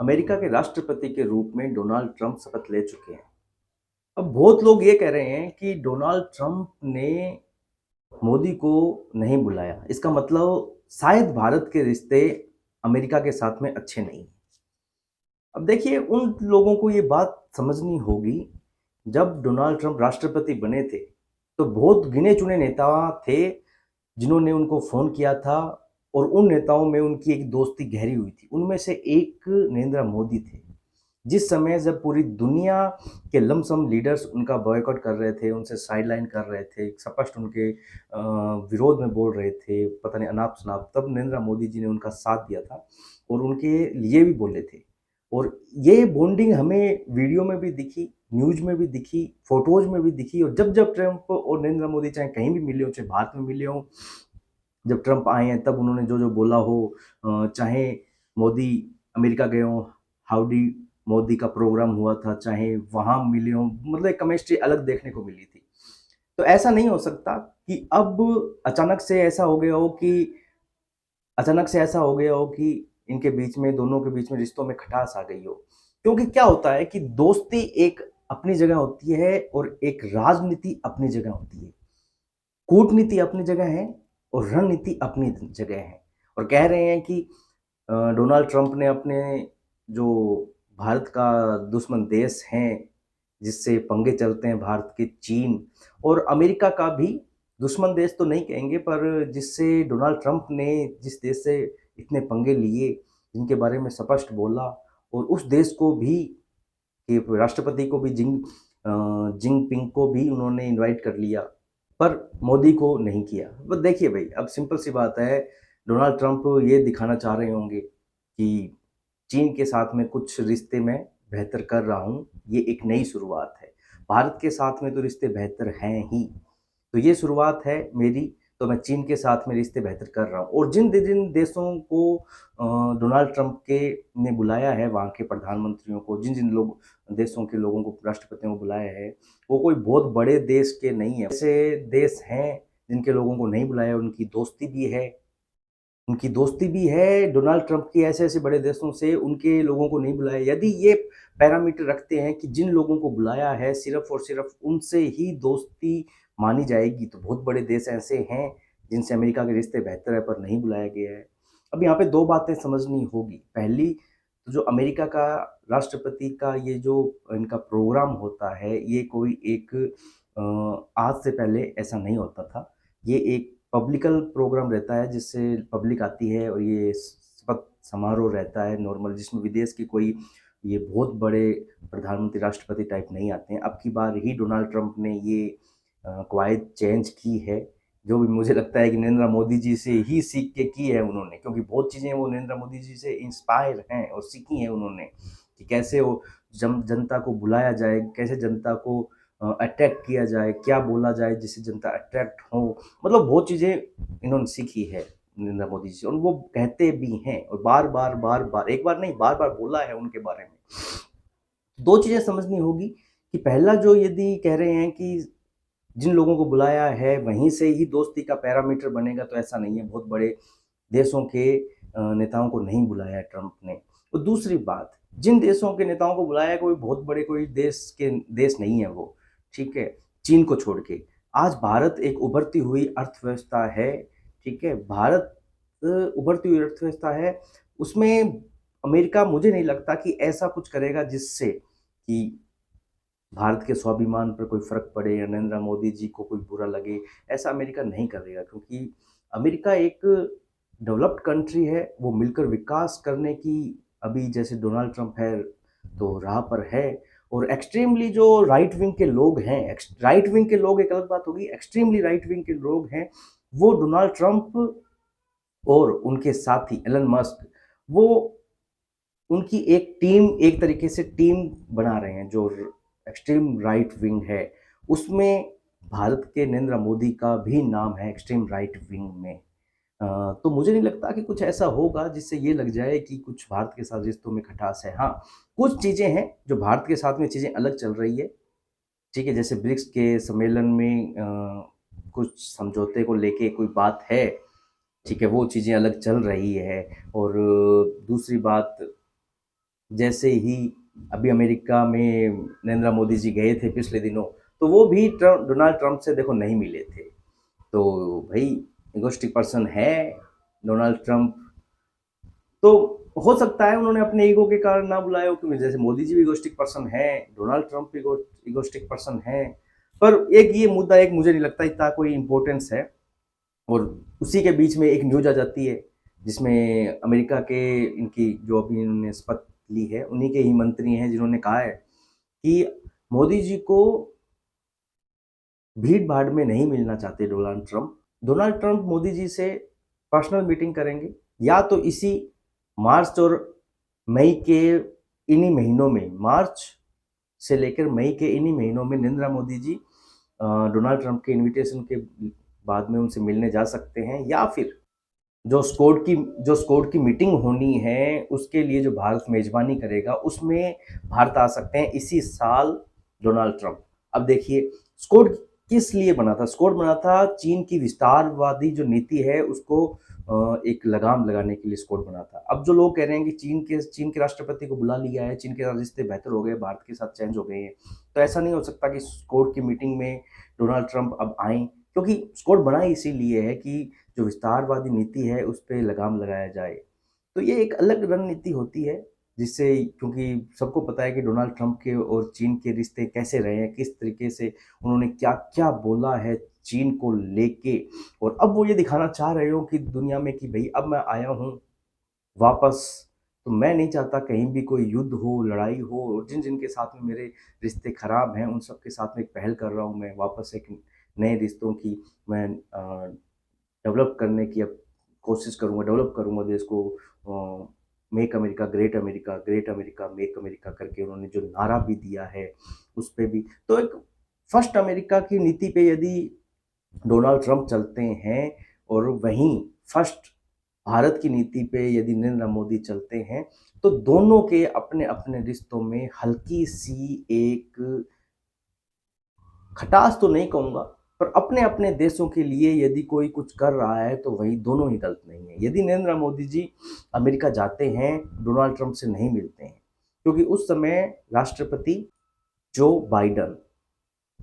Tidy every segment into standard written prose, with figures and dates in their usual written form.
America के राष्ट्रपति के रूप में डोनाल्ड ट्रंप शपथ ले चुके हैं। अब बहुत लोग ये कह रहे हैं कि डोनाल्ड ट्रंप ने मोदी को नहीं बुलाया। इसका मतलब शायद भारत के रिश्ते अमेरिका के साथ में अच्छे नहीं हैं। अब देखिए उन लोगों को ये बात समझनी होगी, जब डोनाल्ड ट्रंप राष्ट्रपति बने थे, तो बहुत गिने-चुने नेता थे जिन्होंने उनको फ़ोन किया था और उन नेताओं में उनकी एक दोस्ती गहरी हुई थी। उनमें से एक नरेंद्र मोदी थे। जिस समय जब पूरी दुनिया के लमसम लीडर्स उनका बॉयकॉट कर रहे थे, उनसे साइडलाइन कर रहे थे, स्पष्ट उनके विरोध में बोल रहे थे, पता नहीं अनाप-शनाप, तब नरेंद्र मोदी जी ने उनका साथ दिया था और उनके लिए भी बोले थे। और ये बॉन्डिंग हमें वीडियो में भी दिखी, न्यूज़ में भी दिखी, फ़ोटोज़ में भी दिखी। और जब-जब ट्रंप और नरेंद्र मोदी चाहे कहीं भी मिले हों, चाहे भारत में मिले हों, जब ट्रंप आए हैं तब उन्होंने जो-जो बोला हो, चाहे मोदी अमेरिका गए हों, हाउडी मोदी का प्रोग्राम हुआ था, चाहे वहाँ मिले हों, मतलब एक केमिस्ट्री अलग देखने को मिली थी। तो ऐसा नहीं हो सकता कि अब अचानक से ऐसा हो गया हो कि अचानक से ऐसा हो गया हो कि इनके बीच में, दोनों के बीच में रिश्तों में खटास आ गई हो। क्योंकि क्या होता है कि दोस्ती एक अपनी जगह होती है और एक राजनीति अपनी जगह होती है। कूटनीति अपनी जगह है और रणनीति अपनी जगह है। और कह रहे हैं कि डोनाल्ड ट्रंप ने अपने जो भारत का दुश्मन देश हैं, जिससे पंगे चलते हैं भारत के, चीन और अमेरिका का भी दुश्मन देश तो नहीं कहेंगे, पर जिससे डोनाल्ड ट्रंप ने जिस देश से इतने पंगे लिए, जिनके बारे में स्पष्ट बोला, और उस देश को भी कि राष्ट्रपति को भी जिनपिंग को भी उन्होंने इनवाइट कर लिया, पर मोदी को नहीं किया। बस देखिए भाई, अब सिंपल सी बात है, डोनाल्ड ट्रंप ये दिखाना चाह रहे होंगे कि चीन के साथ में कुछ रिश्ते मैं बेहतर कर रहा हूँ, ये एक नई शुरुआत है। भारत के साथ में तो रिश्ते बेहतर हैं ही, तो ये शुरुआत है मेरी, तो मैं चीन के साथ में रिश्ते बेहतर कर रहा हूँ। और जिन देशों को डोनाल्ड ट्रंप के ने बुलाया है, वहाँ के प्रधानमंत्रियों को, जिन लोग देशों के लोगों को, राष्ट्रपतियों को बुलाया है, वो कोई बहुत बड़े देश के नहीं है। ऐसे देश हैं जिनके लोगों को नहीं बुलाया, उनकी दोस्ती भी है डोनाल्ड ट्रंप की ऐसे-ऐसे बड़े देशों से, उनके लोगों को नहीं बुलाया। यदि ये पैरामीटर रखते हैं कि जिन लोगों को बुलाया है सिर्फ़ और सिर्फ़ उनसे ही दोस्ती मानी जाएगी, तो बहुत बड़े देश ऐसे हैं जिनसे अमेरिका के रिश्ते बेहतर है पर नहीं बुलाया गया है। अब यहाँ पे 2 बातें समझनी होगी। पहली, तो जो अमेरिका का राष्ट्रपति का ये जो इनका प्रोग्राम होता है, ये कोई एक आज से पहले ऐसा नहीं होता था। ये एक पब्लिकल प्रोग्राम रहता है जिससे पब्लिक आती है और ये शपथ समारोह रहता है नॉर्मल, जिसमें विदेश की कोई ये बहुत बड़े प्रधानमंत्री, राष्ट्रपति टाइप नहीं आते हैं। अब की बार ही डोनाल्ड ट्रंप ने ये कवायद चेंज की है, जो भी मुझे लगता है कि नरेंद्र मोदी जी से ही सीख के की है उन्होंने, क्योंकि बहुत चीज़ें वो नरेंद्र मोदी जी से इंस्पायर हैं और सीखी हैं उन्होंने कि कैसे वो जनता को बुलाया जाए, कैसे जनता को अट्रैक्ट किया जाए, क्या बोला जाए जिससे जनता अट्रैक्ट हो। मतलब बहुत चीज़ें इन्होंने सीखी है नरेंद्र मोदी जी से, और वो कहते भी हैं और बार-बार, एक बार नहीं, बार-बार बोला है उनके बारे में। 2 चीज़ें समझनी होगी कि पहला, जो यदि कह रहे हैं कि जिन लोगों को बुलाया है वहीं से ही दोस्ती का पैरामीटर बनेगा, तो ऐसा नहीं है। बहुत बड़े देशों के नेताओं को नहीं बुलाया है ट्रंप ने। और दूसरी बात, जिन देशों के नेताओं को बुलाया है, कोई बहुत बड़े कोई देश नहीं है वो, ठीक है? चीन को छोड़ के। आज भारत एक उभरती हुई अर्थव्यवस्था है, ठीक है? भारत उभरती हुई अर्थव्यवस्था है, उसमें अमेरिका, मुझे नहीं लगता कि ऐसा कुछ करेगा जिससे कि भारत के स्वाभिमान पर कोई फ़र्क पड़े या नरेंद्र मोदी जी को कोई बुरा लगे। ऐसा अमेरिका नहीं करेगा, क्योंकि अमेरिका एक डेवलप्ड कंट्री है, वो मिलकर विकास करने की, अभी जैसे डोनाल्ड ट्रंप है, तो राह पर है। और एक्सट्रीमली जो राइट विंग के लोग हैं, राइट विंग के लोग एक अलग बात होगी, एक्सट्रीमली राइट विंग के लोग हैं, वो डोनाल्ड ट्रंप और उनके साथी एलन मस्क, वो उनकी एक टीम, एक तरीके से टीम बना रहे हैं, जो एक्सट्रीम राइट विंग है, उसमें भारत के नरेंद्र मोदी का भी नाम है एक्सट्रीम राइट विंग में। तो मुझे नहीं लगता कि कुछ ऐसा होगा जिससे ये लग जाए कि कुछ भारत के साथ रिश्तों में खटास है। हाँ, कुछ चीज़ें हैं जो भारत के साथ में चीज़ें अलग चल रही है, ठीक है? जैसे ब्रिक्स के सम्मेलन में कुछ समझौते को लेके कोई बात है, ठीक है? वो चीज़ें अलग चल रही है। और दूसरी बात, जैसे ही अभी अमेरिका में नरेंद्र मोदी जी गए थे पिछले दिनों, तो वो भी डोनाल्ड ट्रंप से देखो नहीं मिले थे। तो भाई इगोइस्टिक पर्सन है डोनाल्ड ट्रंप। तो हो सकता है उन्होंने अपने ईगो के कारण ना बुलाया हो, क्योंकि जैसे मोदी जी भी इगोइस्टिक पर्सन है, डोनाल्ड ट्रंप भी इगोइस्टिक पर्सन है। पर एक ये मुद्दा एक मुझे नहीं लगता इतना कोई इम्पोर्टेंस है। और उसी के बीच में एक न्यूज आ जाती है जिसमें अमेरिका के इनकी जो अभी इन्होंने शपथ ली है उन्हीं के ही मंत्री हैं जिन्होंने कहा है कि मोदी जी को भीड़ भाड़ में नहीं मिलना चाहते Donald Trump. Donald Trump Modi ji से पर्सनल मीटिंग करेंगे, या तो इसी मार्च और मई के इन्हीं महीनों में, मार्च से लेकर मई के इन्हीं महीनों में नरेंद्र मोदी जी डोनाल्ड ट्रंप के इनविटेशन के बाद में उनसे मिलने जा सकते हैं, या फिर जो स्क्वाड की मीटिंग होनी है उसके लिए जो भारत मेजबानी करेगा उसमें भारत आ सकते हैं इसी साल डोनाल्ड ट्रंप। अब देखिए स्क्वाड किस लिए बना था? स्क्वाड बना था चीन की विस्तारवादी जो नीति है उसको एक लगाम लगाने के लिए स्क्वाड बना था। अब जो लोग कह रहे हैं कि चीन के राष्ट्रपति को बुला लिया है, चीन के साथ रिश्ते बेहतर हो गए, भारत के साथ चेंज हो गए हैं, तो ऐसा नहीं हो सकता कि स्क्वाड की मीटिंग में डोनाल्ड ट्रंप अब आएं, क्योंकि स्क्वाड बना ही इसीलिए है कि जो विस्तारवादी नीति है उस पे लगाम लगाया जाए। तो ये एक अलग रणनीति होती है जिससे, क्योंकि सबको पता है कि डोनाल्ड ट्रंप के और चीन के रिश्ते कैसे रहे हैं, किस तरीके से उन्होंने क्या क्या बोला है चीन को लेके, और अब वो ये दिखाना चाह रहे हो कि दुनिया में कि भाई अब मैं आया हूँ वापस, तो मैं नहीं चाहता कहीं भी कोई युद्ध हो, लड़ाई हो, और जिन जिन के साथ में मेरे रिश्ते खराब हैं उन सब के साथ में एक पहल कर रहा हूँ मैं वापस एक नए रिश्तों की मैं डेवलप करने की अब कोशिश करूँगा, डेवलप करूँगा देश को। Make America great America, great America make America करके उन्होंने जो नारा भी दिया है उस पे भी, तो एक फर्स्ट अमेरिका की नीति पे यदि डोनाल्ड ट्रंप चलते हैं और वहीं फर्स्ट भारत की नीति पे यदि नरेंद्र मोदी चलते हैं, तो दोनों के अपने अपने रिश्तों में हल्की सी एक खटास तो नहीं कहूँगा, पर अपने-अपने देशों के लिए यदि कोई कुछ कर रहा है तो वही दोनों ही गलत नहीं है। यदि नरेंद्र मोदी जी अमेरिका जाते हैं, डोनाल्ड ट्रंप से नहीं मिलते हैं, क्योंकि उस समय राष्ट्रपति जो बाइडेन,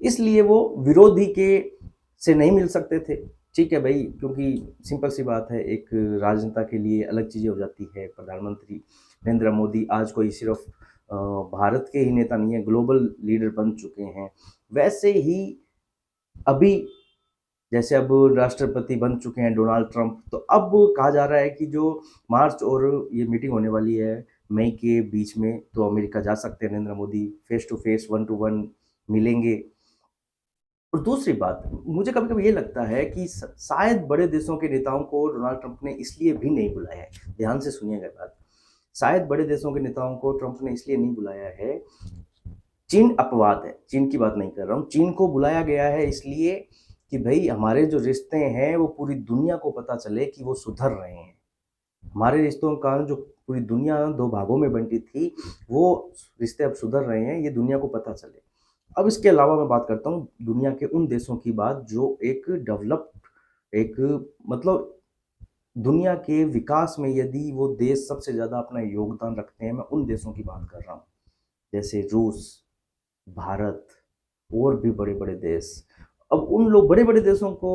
इसलिए वो विरोधी के से नहीं मिल सकते थे। ठीक है भाई, क्योंकि सिंपल सी बात है, एक राजनेता के लिए अलग चीज़ें हो जाती है। प्रधानमंत्री नरेंद्र मोदी आज कोई सिर्फ भारत के ही नेता नहीं है, ग्लोबल लीडर बन चुके हैं। वैसे ही अभी जैसे अब राष्ट्रपति बन चुके हैं डोनाल्ड ट्रंप, तो अब कहा जा रहा है कि जो मार्च और ये मीटिंग होने वाली है मई के बीच में, तो अमेरिका जा सकते हैं Narendra Modi, face to face, one to one मिलेंगे। और दूसरी बात, मुझे कभी-कभी ये लगता है कि शायद बड़े देशों के नेताओं को डोनाल्ड ट्रंप ने इसलिए भी नहीं बुलाया है। ध्यान से सुनिएगा बात। शायद बड़े देशों के नेताओं को ट्रंप ने इसलिए नहीं बुलाया है, चीन अपवाद है, चीन की बात नहीं कर रहा हूँ। चीन को बुलाया गया है इसलिए कि भई हमारे जो रिश्ते हैं वो पूरी दुनिया को पता चले कि वो सुधर रहे हैं। हमारे रिश्तों का जो पूरी दुनिया 2 भागों में बंटी थी, वो रिश्ते अब सुधर रहे हैं, ये दुनिया को पता चले। अब इसके अलावा मैं बात करता हूँ दुनिया के उन देशों की बात जो एक डेवलप्ड, एक मतलब दुनिया के विकास में यदि वो देश सबसे ज़्यादा अपना योगदान रखते हैं, मैं उन देशों की बात कर रहा हूँ। जैसे रूस, भारत और भी बड़े-बड़े देश। अब उन लोग बड़े-बड़े देशों को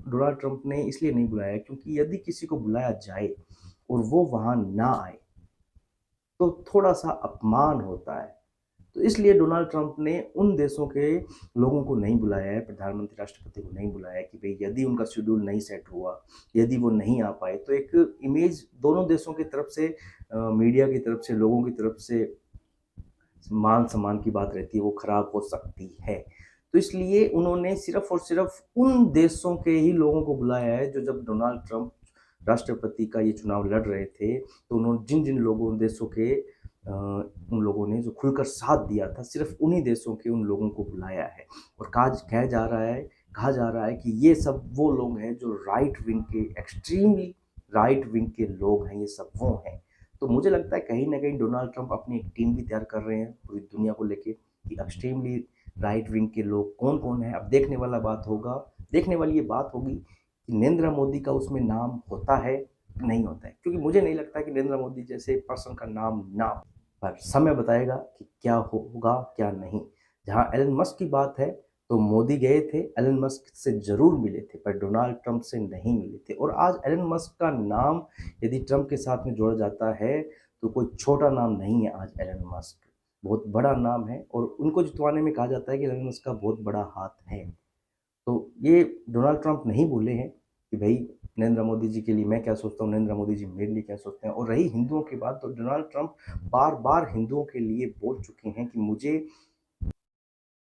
डोनाल्ड ट्रंप ने इसलिए नहीं बुलाया क्योंकि यदि किसी को बुलाया जाए और वो वहाँ ना आए, तो थोड़ा-सा अपमान होता है। तो इसलिए डोनाल्ड ट्रंप ने उन देशों के लोगों को नहीं बुलाया है, प्रधानमंत्री, राष्ट्रपति को नहीं बुलाया है कि भई यदि उनका शेड्यूल नहीं सेट हुआ, यदि वो नहीं आ पाए, तो एक इमेज दोनों देशों की तरफ से मीडिया की तरफ से, लोगों की तरफ से मान-सम्मान की बात रहती है, वो खराब हो सकती है। तो इसलिए उन्होंने सिर्फ़ और सिर्फ़ उन देशों के ही लोगों को बुलाया है, जो जब डोनाल्ड ट्रंप राष्ट्रपति का ये चुनाव लड़ रहे थे, तो उन्होंने जिन-जिन लोगों देशों के उन लोगों ने जो खुलकर साथ दिया था, सिर्फ़ उन्हीं देशों के उन लोगों को बुलाया है। और कहा जा रहा है कि ये सब वो लोग हैं जो राइट विंग के, एक्सट्रीमली राइट विंग के लोग हैं, ये सब वो हैं। तो मुझे लगता है कहीं न कहीं डोनाल्ड ट्रंप अपनी एक टीम भी तैयार कर रहे हैं पूरी दुनिया को लेके कि एक्सट्रीमली राइट विंग के लोग कौन-कौन हैं। अब देखने वाली ये बात होगी कि नरेंद्र मोदी का उसमें नाम होता है, नहीं होता है। क्योंकि मुझे नहीं लगता कि नरेंद्र मोदी जैसे पर्सन का नाम ना हो। पर समय बताएगा कि क्या होगा क्या नहीं। जहाँ एलन मस्क की बात है तो मोदी गए थे, एलन मस्क से ज़रूर मिले थे, पर डोनाल्ड ट्रंप से नहीं मिले थे। और आज एलन मस्क का नाम यदि ट्रंप के साथ में जोड़ा जाता है तो कोई छोटा नाम नहीं है। आज एलन मस्क बहुत बड़ा नाम है और उनको जितवाने में कहा जाता है कि एलन मस्क का बहुत बड़ा हाथ है। तो ये डोनाल्ड ट्रंप नहीं बोले हैं कि भाई नरेंद्र मोदी जी के लिए मैं क्या सोचता हूँ, नरेंद्र मोदी जी मेरे लिए क्या सोचते हैं। और रही हिंदुओं की बात, तो डोनाल्ड ट्रंप बार बार हिंदुओं के लिए बोल चुके हैं कि मुझे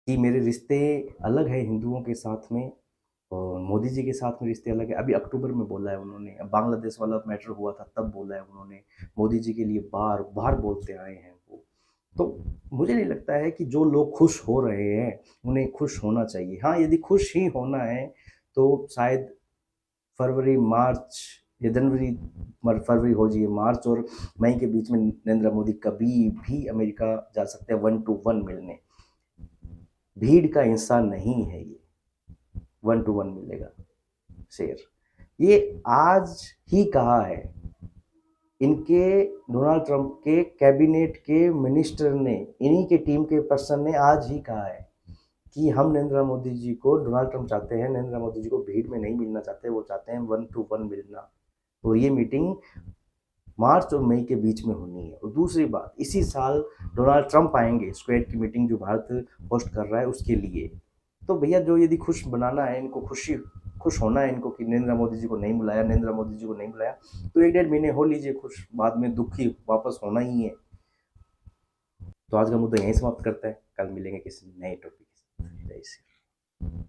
कि मेरे रिश्ते अलग है हिंदुओं के साथ में और मोदी जी के साथ में रिश्ते अलग है। अभी अक्टूबर में बोला है उन्होंने, अब बांग्लादेश वाला मैटर हुआ था तब बोला है उन्होंने। मोदी जी के लिए बार बार बोलते आए हैं वो। तो मुझे नहीं लगता है कि जो लोग खुश हो रहे हैं उन्हें खुश होना चाहिए। हाँ, यदि खुश ही होना है तो शायद फरवरी मार्च या जनवरी, फरवरी हो जाइए, मार्च और मई के बीच में नरेंद्र मोदी कभी भी अमेरिका जा सकते हैं 1 to 1 मिलने। भीड़ का इंसान नहीं है ये, 1 to 1 मिलेगा शेर। ये आज ही कहा है इनके, डोनाल्ड ट्रंप के कैबिनेट के मिनिस्टर ने, इन्हीं के टीम के पर्सन ने आज ही कहा है कि हम नरेंद्र मोदी जी को, डोनाल्ड ट्रंप चाहते हैं नरेंद्र मोदी जी को भीड़ में नहीं मिलना चाहते, वो चाहते हैं 1 to 1 मिलना। तो ये मीटिंग मार्च और मई के बीच में होनी है। और दूसरी बात, इसी साल डोनाल्ड ट्रंप आएंगे स्क्वेड की मीटिंग जो भारत होस्ट कर रहा है उसके लिए। तो भैया जो यदि खुश बनाना है इनको, खुश होना है इनको कि नरेंद्र मोदी जी को नहीं बुलाया, नरेंद्र मोदी जी को नहीं बुलाया, तो 1 1.5 महीने हो लीजिए खुश, बाद में दुखी वापस होना ही है। तो आज का मुद्दा यहीं समाप्त करता है, कल मिलेंगे किसी नए टॉपिक के साथ। जय श्री राम।